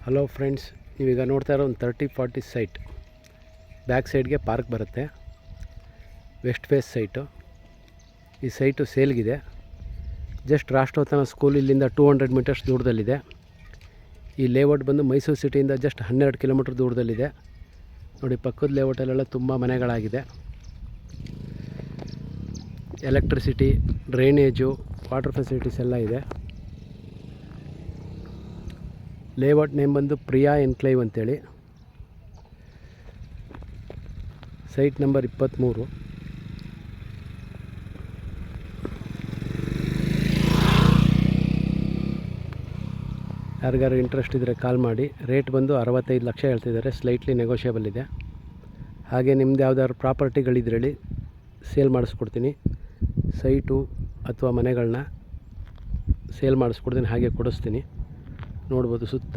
Hello friends, ನೀವೀಗ ನೋಡ್ತಾ ಇರೋ ಒಂದು 30-40 ಸೈಟ್. ಬ್ಯಾಕ್ ಸೈಡ್ಗೆ ಪಾರ್ಕ್ ಬರುತ್ತೆ. West face site. ಈ ಸೈಟು ಸೇಲ್ಗಿದೆ. ಜಸ್ಟ್ ರಾಷ್ಟ್ರೋತ್ತಮ ಸ್ಕೂಲ್ ಇಲ್ಲಿಂದ 200 ಮೀಟರ್ಸ್ ದೂರದಲ್ಲಿದೆ. ಈ ಲೇಔಟ್ ಬಂದು ಮೈಸೂರು ಸಿಟಿಯಿಂದ ಜಸ್ಟ್ 12 ಕಿಲೋಮೀಟ್ರ್ ದೂರದಲ್ಲಿದೆ. ನೋಡಿ, ಪಕ್ಕದ ಲೇಔಟಲ್ಲೆಲ್ಲ ತುಂಬ ಮನೆಗಳಾಗಿದೆ. ಎಲೆಕ್ಟ್ರಿಸಿಟಿ, ಡ್ರೈನೇಜು, ವಾಟರ್ ಫೆಸಿಲಿಟೀಸ್ ಎಲ್ಲ ಇದೆ. ಲೇಔಟ್ ನೇಮ್ ಬಂದು ಪ್ರಿಯಾ ಎನ್ಕ್ಲೇವ್ ಅಂತೇಳಿ. Site number 23. ಯಾರಿಗಾರು ಇಂಟ್ರೆಸ್ಟ್ ಇದ್ದರೆ ಕಾಲ್ ಮಾಡಿ. ರೇಟ್ ಬಂದು 65 ಲಕ್ಷ ಹೇಳ್ತಿದ್ದಾರೆ. ಸ್ಲೈಟ್ಲಿ ನೆಗೋಷಿಯಬಲ್ ಇದೆ. ಹಾಗೆ ನಿಮ್ದು ಯಾವ್ದಾದ್ರು ಪ್ರಾಪರ್ಟಿಗಳಿದ್ರೆ ಹೇಳಿ, ಸೇಲ್ ಮಾಡಿಸ್ಕೊಡ್ತೀನಿ. ಸೈಟು ಅಥವಾ ಮನೆಗಳನ್ನ ಸೇಲ್ ಮಾಡಿಸ್ಕೊಡ್ತೀನಿ, ಹಾಗೆ ಕೊಡಿಸ್ತೀನಿ. ನೋಡ್ಬೋದು, ಸುತ್ತ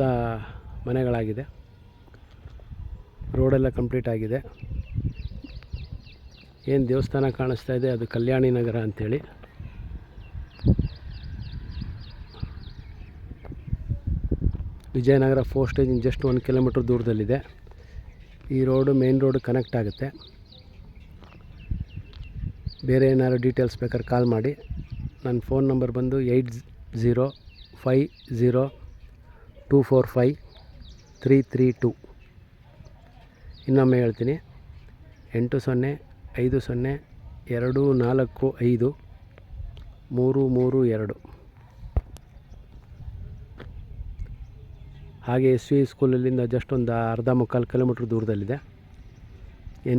ಮನೆಗಳಾಗಿದೆ. ರೋಡೆಲ್ಲ ಕಂಪ್ಲೀಟ್ ಆಗಿದೆ. ಏನು ದೇವಸ್ಥಾನ ಕಾಣಿಸ್ತಾ ಇದೆ, ಅದು ಕಲ್ಯಾಣಿ ನಗರ ಅಂಥೇಳಿ. ವಿಜಯನಗರ 4 ಸ್ಟೇಜಿಂದ ಜಸ್ಟ್ 1 ಕಿಲೋಮೀಟ್ರ್ ದೂರದಲ್ಲಿದೆ. ಈ ರೋಡು ಮೇನ್ ರೋಡ್ ಕನೆಕ್ಟ್ ಆಗುತ್ತೆ. ಬೇರೆ ಏನಾದ್ರು ಡೀಟೇಲ್ಸ್ ಬೇಕಾದ್ರೆ ಕಾಲ್ ಮಾಡಿ. ನನ್ನ ಫೋನ್ ನಂಬರ್ ಬಂದು 8050245332. ಇನ್ನೊಮ್ಮೆ ಹೇಳ್ತೀನಿ, 8050245332. ಹಾಗೆ SV ಸ್ಕೂಲಲ್ಲಿಂದ ಜಸ್ಟ್ ಒಂದು ಅರ್ಧ-ಮುಕ್ಕಾಲು ಕಿಲೋಮೀಟ್ರ್ ದೂರದಲ್ಲಿದೆ.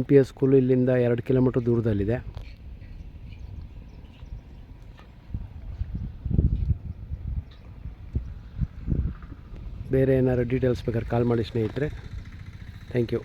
NPS ಸ್ಕೂಲು ಇಲ್ಲಿಂದ 2 ಕಿಲೋಮೀಟ್ರ್ ದೂರದಲ್ಲಿದೆ. ಬೇರೆ ಏನಾದ್ರು ಡೀಟೇಲ್ಸ್ ಬೇಕಾದ್ರೆ ಕಾಲ್ ಮಾಡಿ ಸ್ನೇಹಿತರೆ. Thank you.